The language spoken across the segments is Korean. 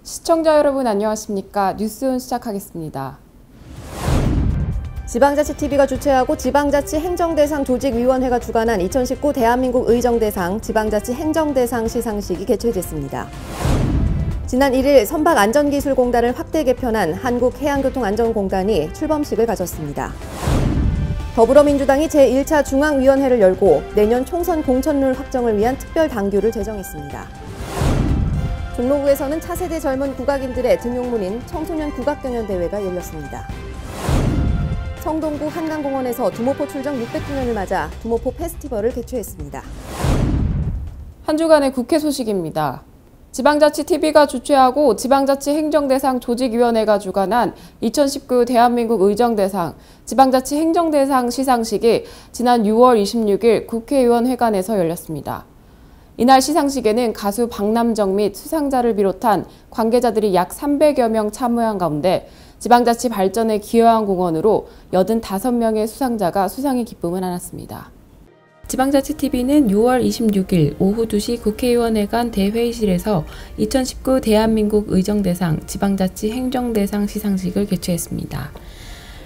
시청자 여러분 안녕하십니까? 뉴스온 시작하겠습니다. 지방자치TV가 주최하고 지방자치행정대상조직위원회가 주관한 2019 대한민국 의정대상 지방자치행정대상 시상식이 개최됐습니다. 지난 1일 선박안전기술공단을 확대 개편한 한국해양교통안전공단이 출범식을 가졌습니다. 더불어민주당이 제1차 중앙위원회를 열고 내년 총선 공천룰 확정을 위한 특별당규를 제정했습니다. 종로구에서는 차세대 젊은 국악인들의 등용문인 청소년 국악경연대회가 열렸습니다. 성동구 한강공원에서 두모포 출정 600주년을 맞아 두모포 페스티벌을 개최했습니다. 한 주간의 국회 소식입니다. 지방자치TV가 주최하고 지방자치행정대상 조직위원회가 주관한 2019 대한민국 의정대상, 지방자치행정대상 시상식이 지난 6월 26일 국회의원회관에서 열렸습니다. 이날 시상식에는 가수 박남정 및 수상자를 비롯한 관계자들이 약 300여 명 참여한 가운데 지방자치 발전에 기여한 공헌으로 85명의 수상자가 수상의 기쁨을 안았습니다. 지방자치TV는 6월 26일 오후 2시 국회의원회관 대회의실에서 2019 대한민국 의정대상, 지방자치행정대상 시상식을 개최했습니다.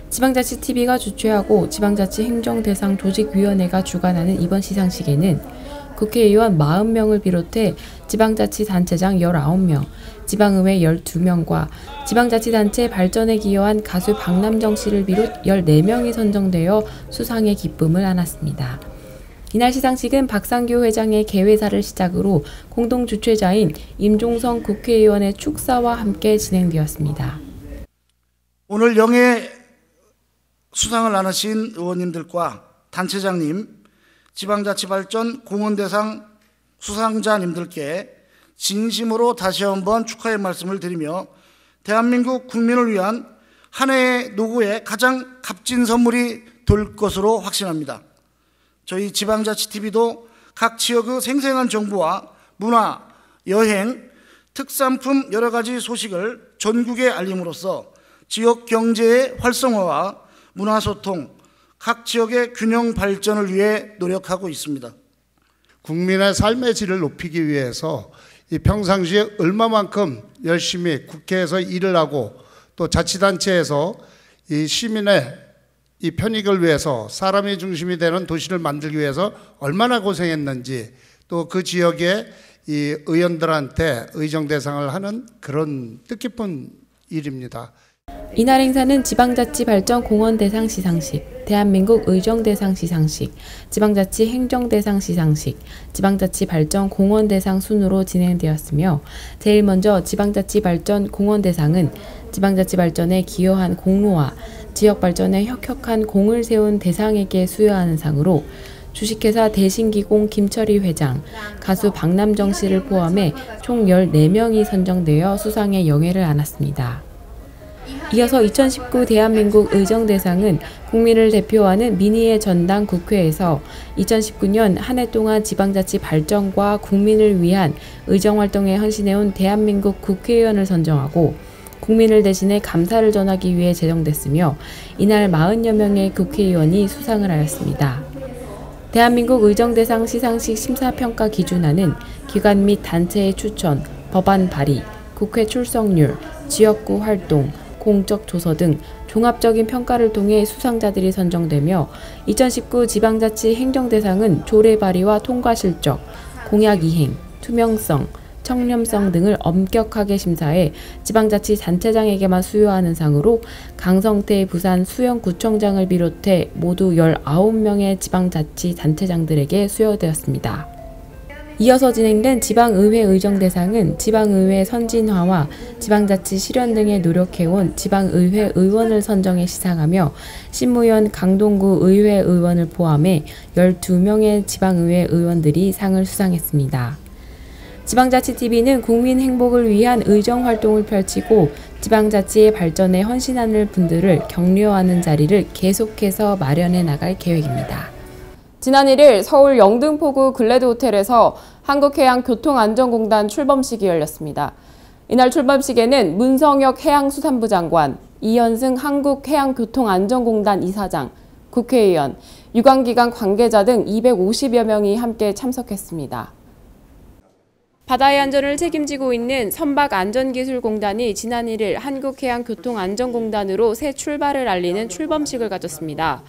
지방자치TV가 주최하고 지방자치행정대상 조직위원회가 주관하는 이번 시상식에는 국회의원 40명을 비롯해 지방자치단체장 19명, 지방의회 12명과 지방자치단체 발전에 기여한 가수 박남정 씨를 비롯 14명이 선정되어 수상의 기쁨을 안았습니다. 이날 시상식은 박상규 회장의 개회사를 시작으로 공동 주최자인 임종성 국회의원의 축사와 함께 진행되었습니다. 오늘 영예 수상을 나누신 의원님들과 단체장님, 지방자치발전 공헌대상 수상자님들께 진심으로 다시 한번 축하의 말씀을 드리며 대한민국 국민을 위한 한 해의 노고의 가장 값진 선물이 될 것으로 확신합니다. 저희 지방자치TV도 각 지역의 생생한 정보와 문화, 여행, 특산품 여러 가지 소식을 전국에 알림으로써 지역 경제의 활성화와 문화소통, 각 지역의 균형 발전을 위해 노력하고 있습니다. 국민의 삶의 질을 높이기 위해서 이 평상시에 얼마만큼 열심히 국회에서 일을 하고 또 자치단체에서 이 시민의 이 편익을 위해서 사람이 중심이 되는 도시를 만들기 위해서 얼마나 고생했는지 또 그 지역의 이 의원들한테 의정대상을 하는 그런 뜻깊은 일입니다. 이날 행사는 지방자치발전 공헌대상 시상식, 대한민국 의정대상 시상식, 지방자치행정대상 시상식, 지방자치발전 공헌대상 순으로 진행되었으며 제일 먼저 지방자치발전 공헌대상은 지방자치발전에 기여한 공로와 지역발전에 혁혁한 공을 세운 대상에게 수여하는 상으로 주식회사 대신기공 김철희 회장, 가수 박남정 씨를 포함해 총 14명이 선정되어 수상의 영예를 안았습니다. 이어서 2019 대한민국 의정대상은 국민을 대표하는 민의의 전당 국회에서 2019년 한 해 동안 지방자치 발전과 국민을 위한 의정활동에 헌신해온 대한민국 국회의원을 선정하고 국민을 대신해 감사를 전하기 위해 제정됐으며 이날 40여 명의 국회의원이 수상을 하였습니다. 대한민국 의정대상 시상식 심사평가 기준안은 기관 및 단체의 추천, 법안 발의, 국회 출석률, 지역구 활동, 공적 조서 등 종합적인 평가를 통해 수상자들이 선정되며 2019 지방자치 행정대상은 조례 발의와 통과 실적, 공약 이행, 투명성, 청렴성 등을 엄격하게 심사해 지방자치 단체장에게만 수여하는 상으로 강성태 부산 수영구청장을 비롯해 모두 19명의 지방자치 단체장들에게 수여되었습니다. 이어서 진행된 지방의회 의정대상은 지방의회 선진화와 지방자치 실현 등에 노력해온 지방의회 의원을 선정해 시상하며 신무현 강동구 의회 의원을 포함해 12명의 지방의회 의원들이 상을 수상했습니다. 지방자치TV는 국민 행복을 위한 의정활동을 펼치고 지방자치의 발전에 헌신하는 분들을 격려하는 자리를 계속해서 마련해 나갈 계획입니다. 지난 1일 서울 영등포구 글래드 호텔에서 한국해양교통안전공단 출범식이 열렸습니다. 이날 출범식에는 문성혁 해양수산부 장관, 이현승 한국해양교통안전공단 이사장, 국회의원, 유관기관 관계자 등 250여 명이 함께 참석했습니다. 바다의 안전을 책임지고 있는 선박안전기술공단이 지난 1일 한국해양교통안전공단으로 새 출발을 알리는 출범식을 가졌습니다.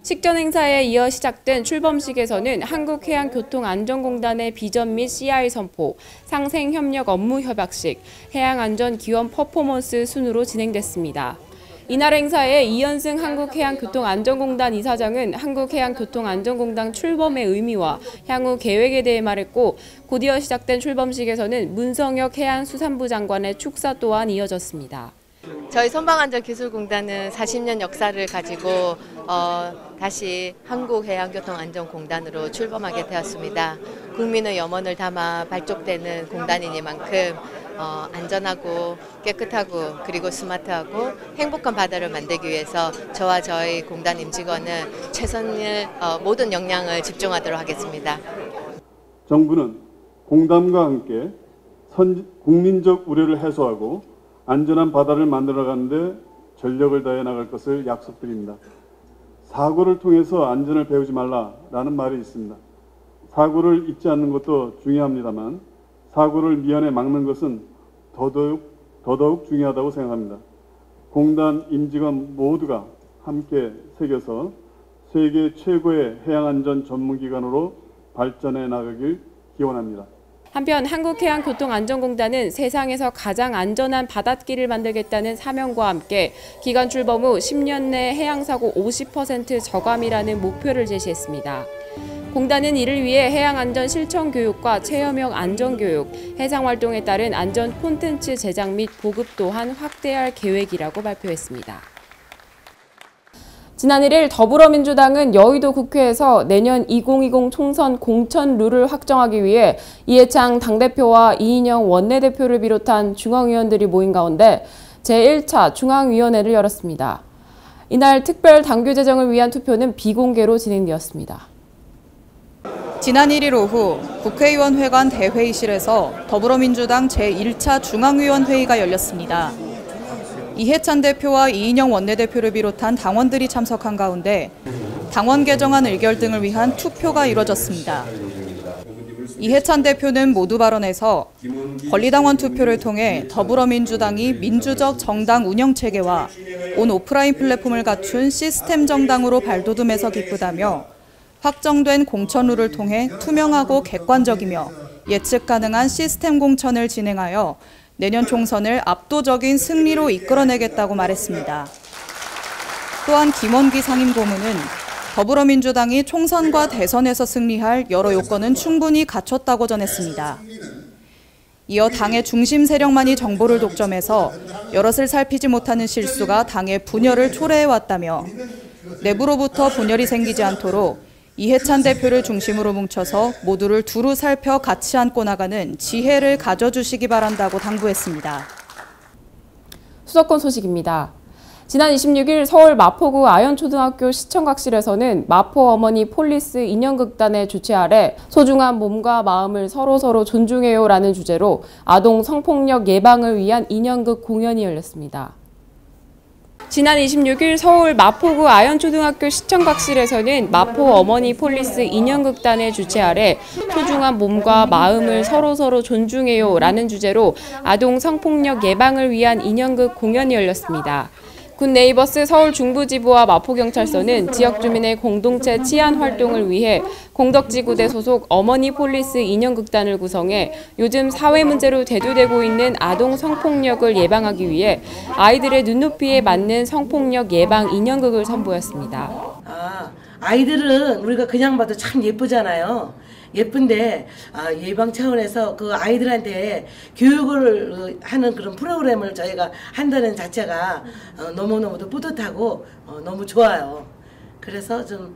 식전 행사에 이어 시작된 출범식에서는 한국해양교통안전공단의 비전 및 CI 선포, 상생협력 업무 협약식, 해양안전기원 퍼포먼스 순으로 진행됐습니다. 이날 행사에 이현승 한국해양교통안전공단 이사장은 한국해양교통안전공단 출범의 의미와 향후 계획에 대해 말했고, 곧이어 시작된 출범식에서는 문성혁 해양수산부 장관의 축사 또한 이어졌습니다. 저희 선박안전기술공단은 40년 역사를 가지고 다시 한국해양교통안전공단으로 출범하게 되었습니다. 국민의 염원을 담아 발족되는 공단이니만큼 안전하고 깨끗하고 그리고 스마트하고 행복한 바다를 만들기 위해서 저와 저희 공단 임직원은 최선의 모든 역량을 집중하도록 하겠습니다. 정부는 공단과 함께 국민적 우려를 해소하고 안전한 바다를 만들어가는데 전력을 다해 나갈 것을 약속드립니다. 사고를 통해서 안전을 배우지 말라라는 말이 있습니다. 사고를 잊지 않는 것도 중요합니다만 사고를 미연에 막는 것은 더더욱 중요하다고 생각합니다. 공단 임직원 모두가 함께 새겨서 세계 최고의 해양안전 전문기관으로 발전해 나가길 기원합니다. 한편 한국해양교통안전공단은 세상에서 가장 안전한 바닷길을 만들겠다는 사명과 함께 기관 출범 후 10년 내 해양사고 50% 저감이라는 목표를 제시했습니다. 공단은 이를 위해 해양안전 실천 교육과 체험형 안전교육, 해상활동에 따른 안전 콘텐츠 제작 및 보급 또한 확대할 계획이라고 발표했습니다. 지난 1일 더불어민주당은 여의도 국회에서 내년 2020 총선 공천 룰을 확정하기 위해 이해창 당대표와 이인영 원내대표를 비롯한 중앙위원들이 모인 가운데 제1차 중앙위원회를 열었습니다. 이날 특별 당규 제정을 위한 투표는 비공개로 진행되었습니다. 지난 1일 오후 국회의원회관 대회의실에서 더불어민주당 제1차 중앙위원회의가 열렸습니다. 이해찬 대표와 이인영 원내대표를 비롯한 당원들이 참석한 가운데 당원 개정안 의결 등을 위한 투표가 이뤄졌습니다. 이해찬 대표는 모두 발언에서 권리당원 투표를 통해 더불어민주당이 민주적 정당 운영체계와 온 오프라인 플랫폼을 갖춘 시스템 정당으로 발돋움해서 기쁘다며 확정된 공천룰을 통해 투명하고 객관적이며 예측 가능한 시스템 공천을 진행하여 내년 총선을 압도적인 승리로 이끌어내겠다고 말했습니다. 또한 김원기 상임고문은 더불어민주당이 총선과 대선에서 승리할 여러 요건은 충분히 갖췄다고 전했습니다. 이어 당의 중심 세력만이 정보를 독점해서 여럿을 살피지 못하는 실수가 당의 분열을 초래해왔다며 내부로부터 분열이 생기지 않도록 이해찬 대표를 중심으로 뭉쳐서 모두를 두루 살펴 같이 안고 나가는 지혜를 가져주시기 바란다고 당부했습니다. 수도권 소식입니다. 지난 26일 서울 마포구 아현초등학교 시청각실에서는 마포 어머니 폴리스 인형극단의 주최 아래 소중한 몸과 마음을 서로서로 존중해요라는 주제로 아동 성폭력 예방을 위한 인형극 공연이 열렸습니다. 지난 26일 서울 마포구 아현초등학교 시청각실에서는 마포 어머니 폴리스 인형극단의 주최 아래 소중한 몸과 마음을 서로서로 존중해요라는 주제로 아동 성폭력 예방을 위한 인형극 공연이 열렸습니다. 군 네이버스 서울 중부지부와 마포경찰서는 지역 주민의 공동체 치안 활동을 위해 공덕지구대 소속 어머니 폴리스 인형극단을 구성해 요즘 사회 문제로 대두되고 있는 아동 성폭력을 예방하기 위해 아이들의 눈높이에 맞는 성폭력 예방 인형극을 선보였습니다. 아이들은 우리가 그냥 봐도 참 예쁘잖아요. 예쁜데 예방 차원에서 그 아이들한테 교육을 하는 그런 프로그램을 저희가 한다는 자체가 너무너무도 뿌듯하고 너무 좋아요. 그래서 좀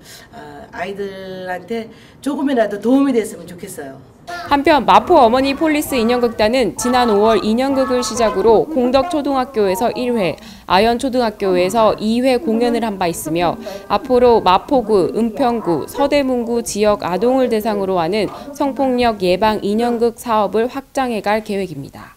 아이들한테 조금이라도 도움이 됐으면 좋겠어요. 한편 마포 어머니 폴리스 인형극단은 지난 5월 인형극을 시작으로 공덕초등학교에서 1회, 아현초등학교에서 2회 공연을 한 바 있으며 앞으로 마포구, 은평구, 서대문구 지역 아동을 대상으로 하는 성폭력 예방 인형극 사업을 확장해갈 계획입니다.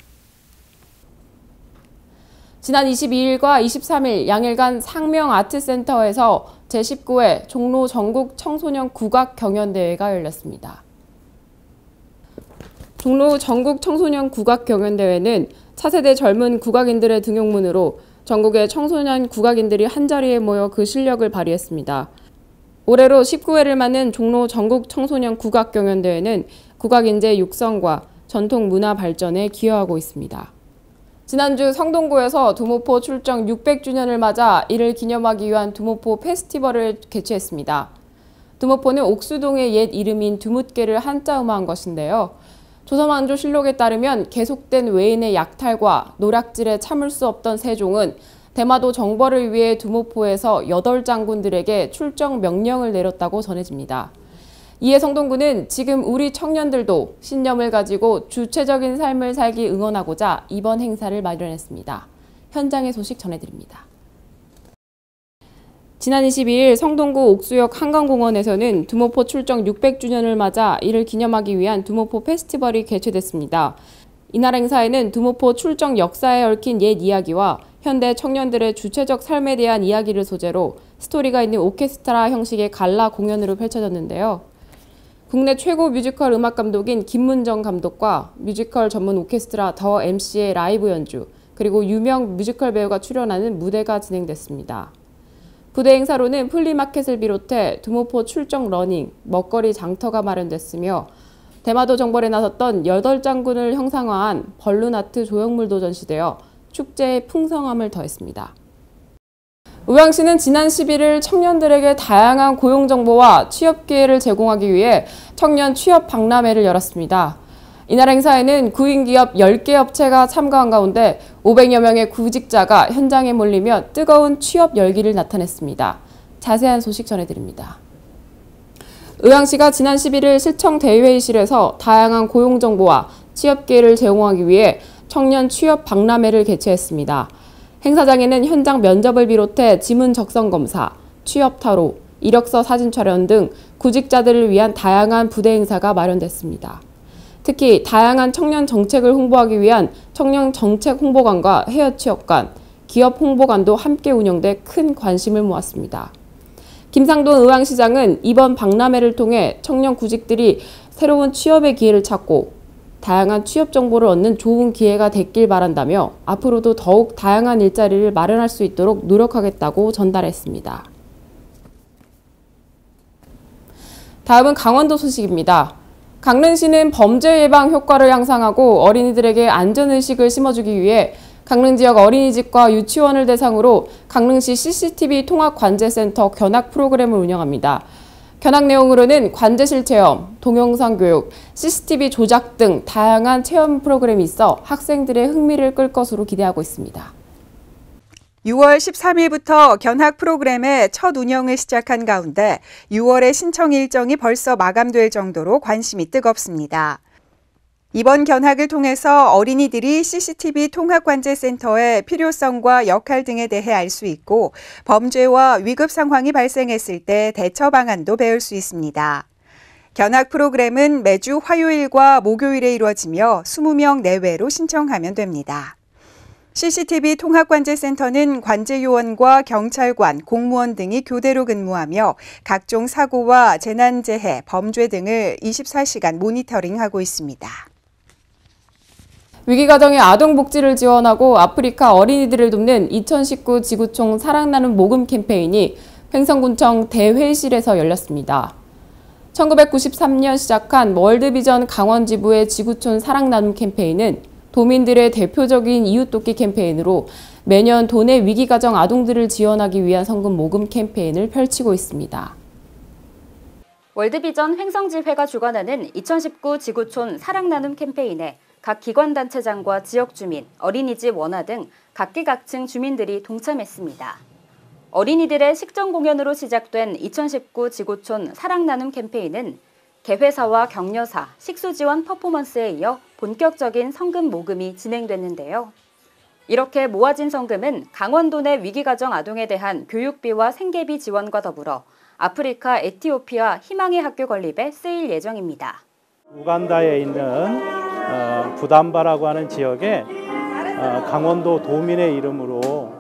지난 22일과 23일 양일간 상명아트센터에서 제19회 종로 전국 청소년 국악 경연대회가 열렸습니다. 종로 전국 청소년 국악 경연대회는 차세대 젊은 국악인들의 등용문으로 전국의 청소년 국악인들이 한자리에 모여 그 실력을 발휘했습니다. 올해로 19회를 맞는 종로 전국 청소년 국악 경연대회는 국악인재 육성과 전통 문화 발전에 기여하고 있습니다. 지난주 성동구에서 두모포 출정 600주년을 맞아 이를 기념하기 위한 두모포 페스티벌을 개최했습니다. 두모포는 옥수동의 옛 이름인 두뭇개를 한자음화한 것인데요. 조선왕조실록에 따르면 계속된 외인의 약탈과 노략질에 참을 수 없던 세종은 대마도 정벌을 위해 두모포에서 8장군들에게 출정 명령을 내렸다고 전해집니다. 이에 성동구는 지금 우리 청년들도 신념을 가지고 주체적인 삶을 살기 응원하고자 이번 행사를 마련했습니다. 현장의 소식 전해드립니다. 지난 22일 성동구 옥수역 한강공원에서는 두모포 출정 600주년을 맞아 이를 기념하기 위한 두모포 페스티벌이 개최됐습니다. 이날 행사에는 두모포 출정 역사에 얽힌 옛 이야기와 현대 청년들의 주체적 삶에 대한 이야기를 소재로 스토리가 있는 오케스트라 형식의 갈라 공연으로 펼쳐졌는데요. 국내 최고 뮤지컬 음악 감독인 김문정 감독과 뮤지컬 전문 오케스트라 더 MC의 라이브 연주, 그리고 유명 뮤지컬 배우가 출연하는 무대가 진행됐습니다. 부대 행사로는 플리마켓을 비롯해 두모포 출정 러닝, 먹거리 장터가 마련됐으며 대마도 정벌에 나섰던 8장군을 형상화한 벌룬아트 조형물도 전시되어 축제의 풍성함을 더했습니다. 의왕시는 지난 11일 청년들에게 다양한 고용 정보와 취업 기회를 제공하기 위해 청년 취업 박람회를 열었습니다. 이날 행사에는 구인기업 10개 업체가 참가한 가운데 500여 명의 구직자가 현장에 몰리며 뜨거운 취업 열기를 나타냈습니다. 자세한 소식 전해드립니다. 의왕시가 지난 11일 시청 대회의실에서 다양한 고용 정보와 취업 기회를 제공하기 위해 청년 취업 박람회를 개최했습니다. 행사장에는 현장 면접을 비롯해 지문 적성 검사, 취업 타로, 이력서 사진 촬영 등 구직자들을 위한 다양한 부대 행사가 마련됐습니다. 특히 다양한 청년 정책을 홍보하기 위한 청년 정책 홍보관과 해외 취업관, 기업 홍보관도 함께 운영돼 큰 관심을 모았습니다. 김상돈 의왕시장은 이번 박람회를 통해 청년 구직들이 새로운 취업의 기회를 찾고 다양한 취업 정보를 얻는 좋은 기회가 됐길 바란다며 앞으로도 더욱 다양한 일자리를 마련할 수 있도록 노력하겠다고 전달했습니다. 다음은 강원도 소식입니다. 강릉시는 범죄 예방 효과를 향상하고 어린이들에게 안전의식을 심어주기 위해 강릉 지역 어린이집과 유치원을 대상으로 강릉시 CCTV 통합관제센터 견학 프로그램을 운영합니다. 견학 내용으로는 관제실 체험, 동영상 교육, CCTV 조작 등 다양한 체험 프로그램이 있어 학생들의 흥미를 끌 것으로 기대하고 있습니다. 6월 13일부터 견학 프로그램의 첫 운영을 시작한 가운데 6월의 신청 일정이 벌써 마감될 정도로 관심이 뜨겁습니다. 이번 견학을 통해서 어린이들이 CCTV 통합관제센터의 필요성과 역할 등에 대해 알 수 있고 범죄와 위급 상황이 발생했을 때 대처 방안도 배울 수 있습니다. 견학 프로그램은 매주 화요일과 목요일에 이루어지며 20명 내외로 신청하면 됩니다. CCTV 통합관제센터는 관제요원과 경찰관, 공무원 등이 교대로 근무하며 각종 사고와 재난재해, 범죄 등을 24시간 모니터링하고 있습니다. 위기가정의 아동복지를 지원하고 아프리카 어린이들을 돕는 2019 지구촌 사랑 나눔 모금 캠페인이 횡성군청 대회실에서 열렸습니다. 1993년 시작한 월드비전 강원지부의 지구촌 사랑 나눔 캠페인은 도민들의 대표적인 이웃돕기 캠페인으로 매년 도내 위기가정 아동들을 지원하기 위한 성금 모금 캠페인을 펼치고 있습니다. 월드비전 횡성지회가 주관하는 2019 지구촌 사랑 나눔 캠페인에 각 기관단체장과 지역주민, 어린이집 원화 등 각계각층 주민들이 동참했습니다. 어린이들의 식전 공연으로 시작된 2019 지구촌 사랑 나눔 캠페인은 개회사와 격려사, 식수지원 퍼포먼스에 이어 본격적인 성금 모금이 진행됐는데요. 이렇게 모아진 성금은 강원도 내 위기가정 아동에 대한 교육비와 생계비 지원과 더불어 아프리카 에티오피아 희망의 학교 건립에 쓰일 예정입니다. 우간다에 있는 부담바라고 하는 지역에 강원도 도민의 이름으로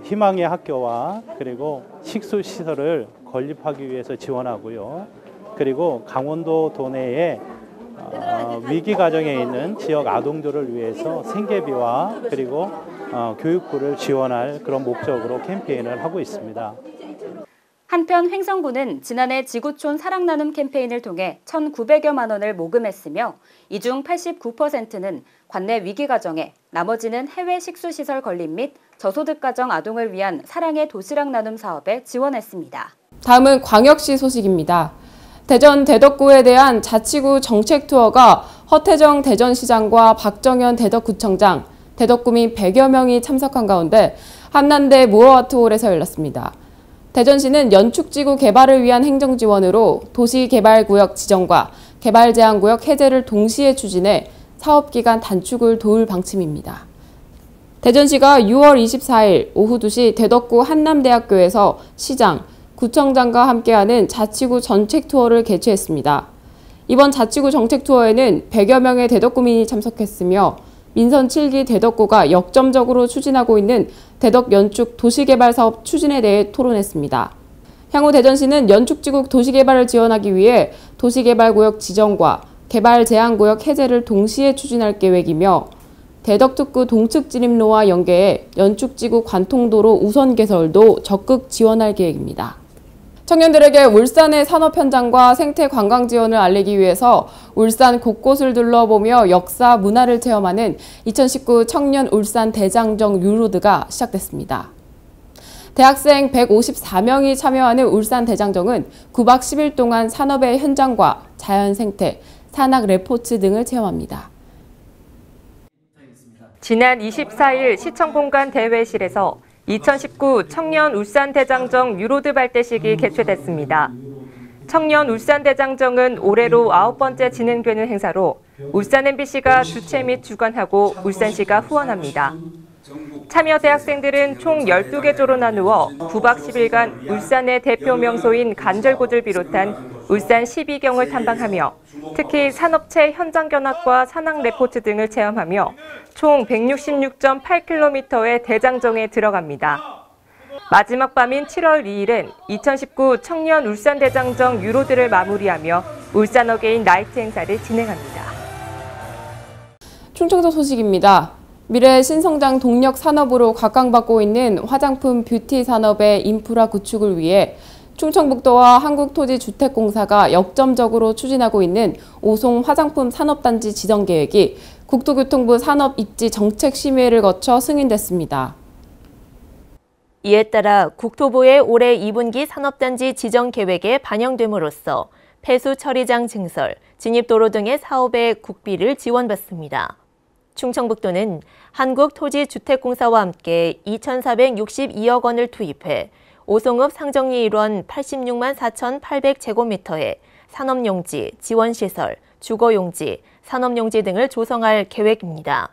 희망의 학교와 그리고 식수시설을 건립하기 위해서 지원하고요. 그리고 강원도 도내에 위기 과정에 있는 지역 아동들을 위해서 생계비와 그리고 교육부를 지원할 그런 목적으로 캠페인을 하고 있습니다. 한편 횡성군은 지난해 지구촌 사랑나눔 캠페인을 통해 1,900여만 원을 모금했으며 이 중 89%는 관내 위기 가정에, 나머지는 해외 식수시설 건립 및 저소득 가정 아동을 위한 사랑의 도시락 나눔 사업에 지원했습니다. 다음은 광역시 소식입니다. 대전 대덕구에 대한 자치구 정책 투어가 허태정 대전시장과 박정현 대덕구청장, 대덕구민 100여 명이 참석한 가운데 한남대 무어아트홀에서 열렸습니다. 대전시는 연축지구 개발을 위한 행정지원으로 도시개발구역 지정과 개발제한구역 해제를 동시에 추진해 사업기간 단축을 도울 방침입니다. 대전시가 6월 24일 오후 2시 대덕구 한남대학교에서 시장, 구청장과 함께하는 자치구 정책 투어를 개최했습니다. 이번 자치구 정책 투어에는 100여 명의 대덕구민이 참석했으며 민선 7기 대덕구가 역점적으로 추진하고 있는 대덕 연축 도시개발 사업 추진에 대해 토론했습니다. 향후 대전시는 연축지구 도시개발을 지원하기 위해 도시개발구역 지정과 개발제한구역 해제를 동시에 추진할 계획이며 대덕특구 동측진입로와 연계해 연축지구 관통도로 우선 개설도 적극 지원할 계획입니다. 청년들에게 울산의 산업 현장과 생태 관광 지원을 알리기 위해서 울산 곳곳을 둘러보며 역사, 문화를 체험하는 2019 청년 울산 대장정 유로드가 시작됐습니다. 대학생 154명이 참여하는 울산 대장정은 9박 10일 동안 산업의 현장과 자연 생태, 산악 레포츠 등을 체험합니다. 지난 24일 시청공간 대회실에서 2019 청년 울산대장정 유로드 발대식이 개최됐습니다. 청년 울산대장정은 올해로 9번째 진행되는 행사로 울산 MBC가 주최 및 주관하고 울산시가 후원합니다. 참여 대학생들은 총 12개 조로 나누어 9박 10일간 울산의 대표 명소인 간절곶을 비롯한 울산 12경을 탐방하며 특히 산업체 현장 견학과 산악 레포트 등을 체험하며 총 166.8km의 대장정에 들어갑니다. 마지막 밤인 7월 2일은 2019 청년 울산대장정 유로드를 마무리하며 울산 어게인 나이트 행사를 진행합니다. 충청도 소식입니다. 미래 신성장 동력 산업으로 각광받고 있는 화장품 뷰티 산업의 인프라 구축을 위해 충청북도와 한국토지주택공사가 역점적으로 추진하고 있는 오송 화장품 산업단지 지정 계획이 국토교통부 산업입지정책심의회를 거쳐 승인됐습니다. 이에 따라 국토부의 올해 2분기 산업단지 지정 계획에 반영됨으로써 폐수 처리장 증설, 진입도로 등의 사업에 국비를 지원받습니다. 충청북도는 한국토지주택공사와 함께 2,462억 원을 투입해 오송읍 상정리 일원 86만 4,800제곱미터의 산업용지, 지원시설, 주거용지, 산업용지 등을 조성할 계획입니다.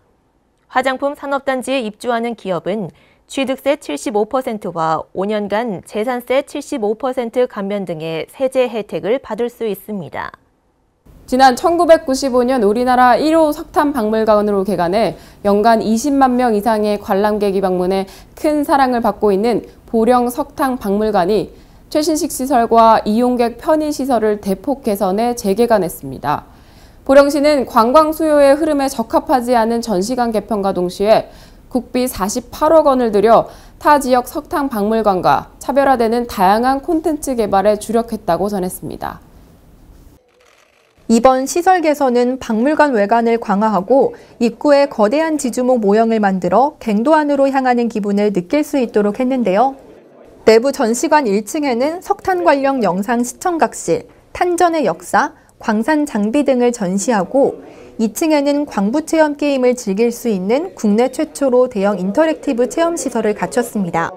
화장품 산업단지에 입주하는 기업은 취득세 75%와 5년간 재산세 75% 감면 등의 세제 혜택을 받을 수 있습니다. 지난 1995년 우리나라 1호 석탄 박물관으로 개관해 연간 20만 명 이상의 관람객이 방문해 큰 사랑을 받고 있는 보령 석탄 박물관이 최신식 시설과 이용객 편의시설을 대폭 개선해 재개관했습니다. 보령시는 관광 수요의 흐름에 적합하지 않은 전시관 개편과 동시에 국비 48억 원을 들여 타 지역 석탄 박물관과 차별화되는 다양한 콘텐츠 개발에 주력했다고 전했습니다. 이번 시설 개선은 박물관 외관을 강화하고 입구에 거대한 지주목 모형을 만들어 갱도 안으로 향하는 기분을 느낄 수 있도록 했는데요. 내부 전시관 1층에는 석탄 관련 영상 시청각실, 탄전의 역사, 광산 장비 등을 전시하고 2층에는 광부 체험 게임을 즐길 수 있는 국내 최초로 대형 인터랙티브 체험 시설을 갖췄습니다.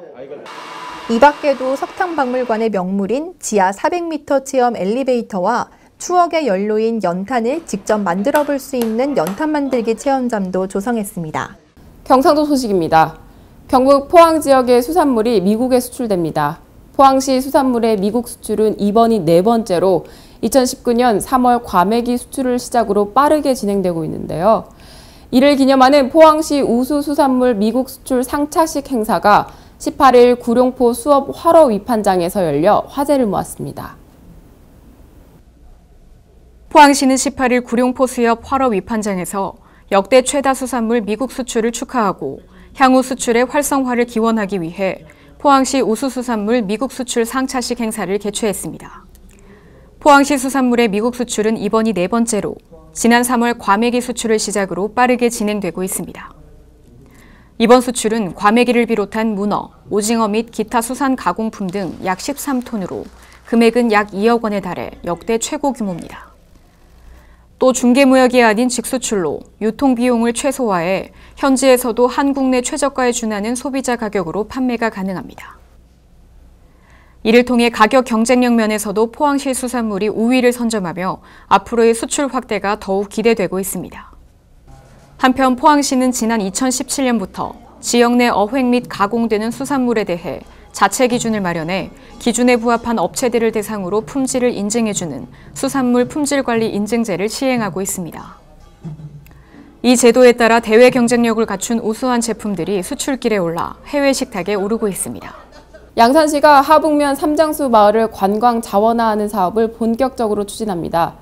이 밖에도 석탄 박물관의 명물인 지하 400m 체험 엘리베이터와 추억의 연료인 연탄을 직접 만들어 볼 수 있는 연탄 만들기 체험장도 조성했습니다. 경상도 소식입니다. 경북 포항 지역의 수산물이 미국에 수출됩니다. 포항시 수산물의 미국 수출은 이번이 4번째로 2019년 3월 과메기 수출을 시작으로 빠르게 진행되고 있는데요. 이를 기념하는 포항시 우수 수산물 미국 수출 상차식 행사가 18일 구룡포 수업 활어 위판장에서 열려 화제를 모았습니다. 포항시는 18일 구룡포수협 활어 위판장에서 역대 최다 수산물 미국 수출을 축하하고 향후 수출의 활성화를 기원하기 위해 포항시 우수수산물 미국 수출 상차식 행사를 개최했습니다. 포항시 수산물의 미국 수출은 이번이 4번째로 지난 3월 과메기 수출을 시작으로 빠르게 진행되고 있습니다. 이번 수출은 과메기를 비롯한 문어, 오징어 및 기타 수산 가공품 등 약 13톤으로 금액은 약 2억 원에 달해 역대 최고 규모입니다. 또 중개무역이 아닌 직수출로 유통비용을 최소화해 현지에서도 한국 내 최저가에 준하는 소비자 가격으로 판매가 가능합니다. 이를 통해 가격 경쟁력 면에서도 포항시 수산물이 우위를 선점하며 앞으로의 수출 확대가 더욱 기대되고 있습니다. 한편 포항시는 지난 2017년부터 지역 내 어획 및 가공되는 수산물에 대해 자체 기준을 마련해 기준에 부합한 업체들을 대상으로 품질을 인증해주는 수산물 품질관리 인증제를 시행하고 있습니다. 이 제도에 따라 대외 경쟁력을 갖춘 우수한 제품들이 수출길에 올라 해외 식탁에 오르고 있습니다. 양산시가 하북면 삼장수 마을을 관광 자원화하는 사업을 본격적으로 추진합니다.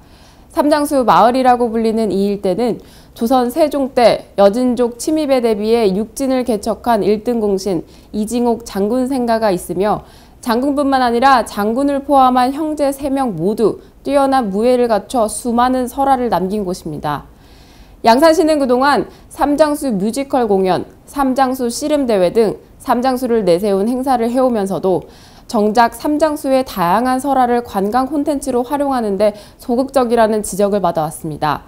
삼장수 마을이라고 불리는 이 일대는 조선 세종 때 여진족 침입에 대비해 육진을 개척한 1등 공신 이징옥 장군 생가가 있으며 장군뿐만 아니라 장군을 포함한 형제 3명 모두 뛰어난 무예를 갖춰 수많은 설화를 남긴 곳입니다. 양산시는 그동안 삼장수 뮤지컬 공연, 삼장수 씨름대회 등 삼장수를 내세운 행사를 해오면서도 정작 삼장수의 다양한 설화를 관광 콘텐츠로 활용하는 데 소극적이라는 지적을 받아왔습니다.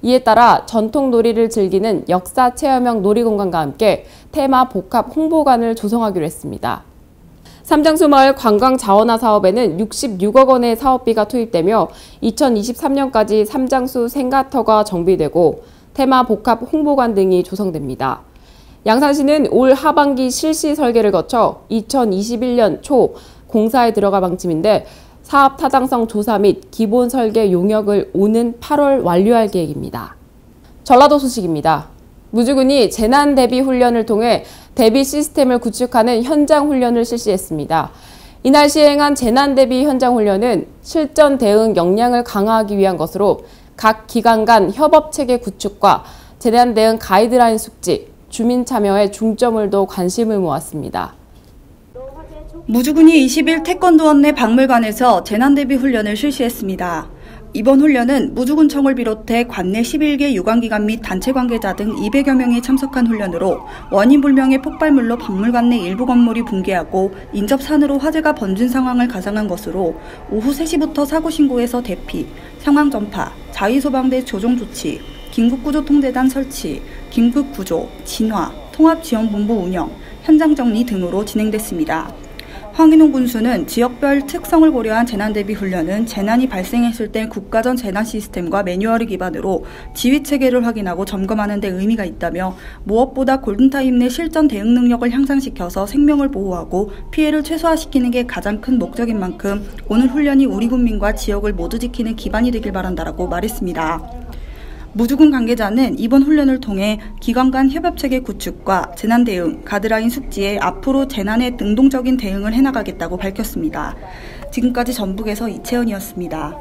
이에 따라 전통 놀이를 즐기는 역사 체험형 놀이공간과 함께 테마 복합 홍보관을 조성하기로 했습니다. 삼장수 마을 관광 자원화 사업에는 66억 원의 사업비가 투입되며 2023년까지 삼장수 생가터가 정비되고 테마 복합 홍보관 등이 조성됩니다. 양산시는 올 하반기 실시 설계를 거쳐 2021년 초 공사에 들어갈 방침인데 사업 타당성 조사 및 기본 설계 용역을 오는 8월 완료할 계획입니다. 전라도 소식입니다. 무주군이 재난 대비 훈련을 통해 대비 시스템을 구축하는 현장 훈련을 실시했습니다. 이날 시행한 재난 대비 현장 훈련은 실전 대응 역량을 강화하기 위한 것으로 각 기관 간 협업 체계 구축과 재난 대응 가이드라인 숙지, 주민 참여에 중점을 둬 관심을 모았습니다. 무주군이 20일 태권도원 내 박물관에서 재난대비 훈련을 실시했습니다. 이번 훈련은 무주군청을 비롯해 관내 11개 유관기관 및 단체 관계자 등 200여 명이 참석한 훈련으로 원인 불명의 폭발물로 박물관 내 일부 건물이 붕괴하고 인접산으로 화재가 번진 상황을 가상한 것으로 오후 3시부터 사고 신고에서 대피, 상황 전파, 자위소방대 조정 조치, 긴급구조통제단 설치, 긴급구조, 진화, 통합지원본부 운영, 현장 정리 등으로 진행됐습니다. 황인홍 군수는 지역별 특성을 고려한 재난대비 훈련은 재난이 발생했을 때 국가전 재난 시스템과 매뉴얼을 기반으로 지휘체계를 확인하고 점검하는 데 의미가 있다며 무엇보다 골든타임 내 실전 대응 능력을 향상시켜서 생명을 보호하고 피해를 최소화시키는 게 가장 큰 목적인 만큼 오늘 훈련이 우리 국민과 지역을 모두 지키는 기반이 되길 바란다라고 말했습니다. 무주군 관계자는 이번 훈련을 통해 기관 간 협업체계 구축과 재난 대응, 가드라인 숙지에 앞으로 재난에 능동적인 대응을 해나가겠다고 밝혔습니다. 지금까지 전북에서 이채연이었습니다.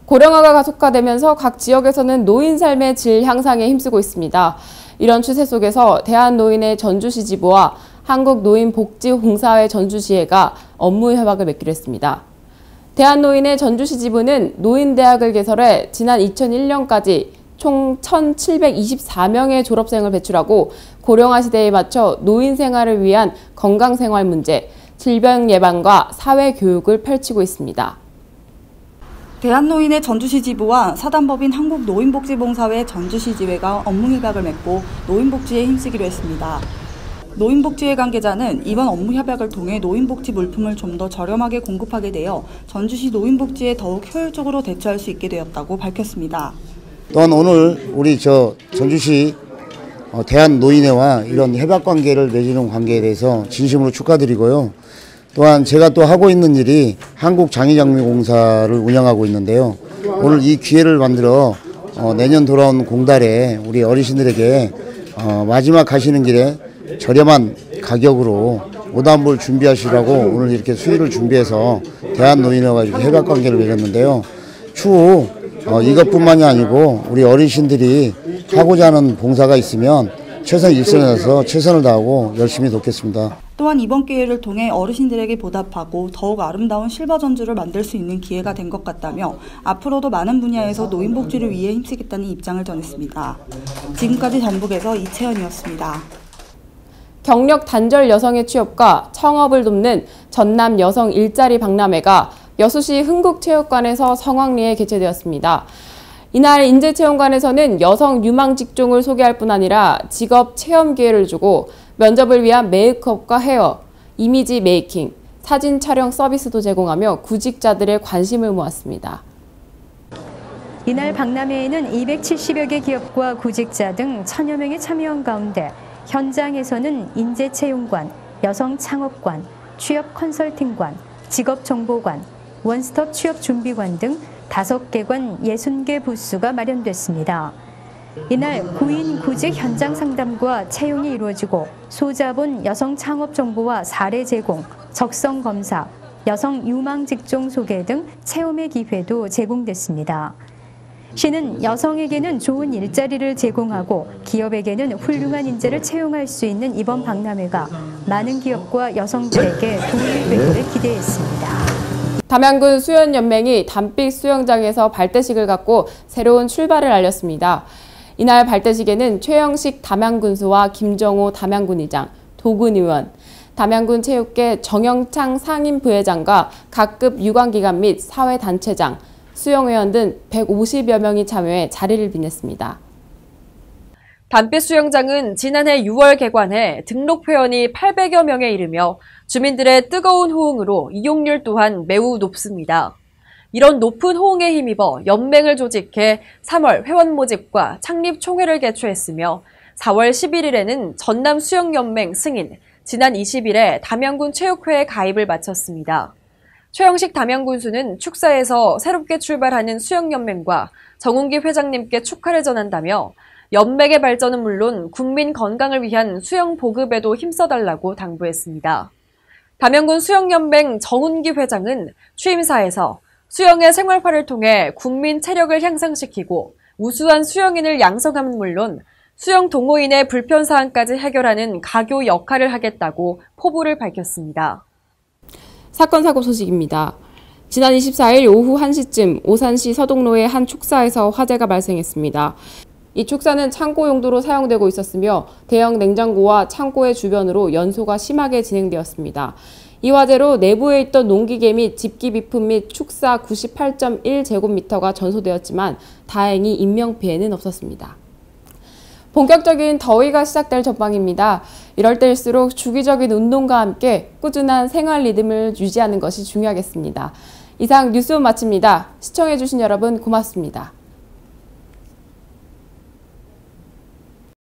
고령화가 가속화되면서 각 지역에서는 노인 삶의 질 향상에 힘쓰고 있습니다. 이런 추세 속에서 대한노인의 전주시 지부와 한국노인복지공사회 전주시회가 업무 협약을 맺기로 했습니다. 대한노인의 전주시 지부는 노인대학을 개설해 지난 2001년까지 총 1,724명의 졸업생을 배출하고 고령화 시대에 맞춰 노인 생활을 위한 건강생활 문제, 질병 예방과 사회교육을 펼치고 있습니다. 대한노인의 전주시 지부와 사단법인 한국노인복지봉사회 전주시 지회가 업무협약을 맺고 노인복지에 힘쓰기로 했습니다. 노인복지회 관계자는 이번 업무협약을 통해 노인복지 물품을 좀 더 저렴하게 공급하게 되어 전주시 노인복지에 더욱 효율적으로 대처할 수 있게 되었다고 밝혔습니다. 또한 오늘 우리 전주시 대한노인회와 이런 협약관계를 맺는 관계에 대해서 진심으로 축하드리고요. 또한 제가 또 하고 있는 일이 한국장애장미공사를 운영하고 있는데요. 오늘 이 기회를 만들어 내년 돌아온 공달에 우리 어르신들에게 마지막 가시는 길에 저렴한 가격으로 오단볼 준비하시라고 오늘 이렇게 수의를 준비해서 대한노인회와 이렇게 협약관계를 맺었는데요. 추후 이것뿐만이 아니고 우리 어르신들이 하고자 하는 봉사가 있으면 최선 일선에서 최선을 다하고 열심히 돕겠습니다. 또한 이번 기회를 통해 어르신들에게 보답하고 더욱 아름다운 실버 전주를 만들 수 있는 기회가 된 것 같다며 앞으로도 많은 분야에서 노인 복지를 위해 힘쓰겠다는 입장을 전했습니다. 지금까지 전북에서 이채연이었습니다. 경력 단절 여성의 취업과 청업을 돕는 전남 여성 일자리 박람회가 여수시 흥국체육관에서 성황리에 개최되었습니다. 이날 인재체험관에서는 여성 유망 직종을 소개할 뿐 아니라 직업 체험 기회를 주고 면접을 위한 메이크업과 헤어, 이미지 메이킹, 사진 촬영 서비스도 제공하며 구직자들의 관심을 모았습니다. 이날 박람회에는 270여 개 기업과 구직자 등 1000여 명이 참여한 가운데 현장에서는 인재채용관, 여성창업관, 취업컨설팅관, 직업정보관, 원스톱 취업준비관 등 5개관 60개 부스가 마련됐습니다. 이날 구인 구직 현장 상담과 채용이 이루어지고 소자본 여성 창업 정보와 사례 제공, 적성 검사, 여성 유망 직종 소개 등 체험의 기회도 제공됐습니다. 시는 여성에게는 좋은 일자리를 제공하고 기업에게는 훌륭한 인재를 채용할 수 있는 이번 박람회가 많은 기업과 여성들에게 도움이 되기를 기대했습니다. 담양군 수연연맹이 담빛 수영장에서 발대식을 갖고 새로운 출발을 알렸습니다. 이날 발대식에는 최영식 담양군수와 김정호 담양군의장, 도군 의원, 담양군 체육계 정영창 상임부회장과 각급 유관기관 및 사회단체장, 수영회원 등 150여 명이 참여해 자리를 빛냈습니다. 담빛 수영장은 지난해 6월 개관해 등록 회원이 800여 명에 이르며 주민들의 뜨거운 호응으로 이용률 또한 매우 높습니다. 이런 높은 호응에 힘입어 연맹을 조직해 3월 회원 모집과 창립 총회를 개최했으며 4월 11일에는 전남 수영연맹 승인, 지난 20일에 담양군 체육회에 가입을 마쳤습니다. 최영식 담양군수는 축사에서 새롭게 출발하는 수영연맹과 정운기 회장님께 축하를 전한다며 연맹의 발전은 물론 국민 건강을 위한 수영 보급에도 힘써달라고 당부했습니다. 담양군 수영연맹 정운기 회장은 취임사에서 수영의 생활화를 통해 국민 체력을 향상시키고 우수한 수영인을 양성함은 물론 수영 동호인의 불편사항까지 해결하는 가교 역할을 하겠다고 포부를 밝혔습니다. 사건 사고 소식입니다. 지난 24일 오후 1시쯤 오산시 서동로의 한 축사에서 화재가 발생했습니다. 이 축사는 창고 용도로 사용되고 있었으며 대형 냉장고와 창고의 주변으로 연소가 심하게 진행되었습니다. 이 화재로 내부에 있던 농기계 및 집기 비품 및 축사 98.1제곱미터가 전소되었지만 다행히 인명피해는 없었습니다. 본격적인 더위가 시작될 전망입니다. 이럴 때일수록 주기적인 운동과 함께 꾸준한 생활 리듬을 유지하는 것이 중요하겠습니다. 이상 뉴스 마칩니다. 시청해주신 여러분 고맙습니다.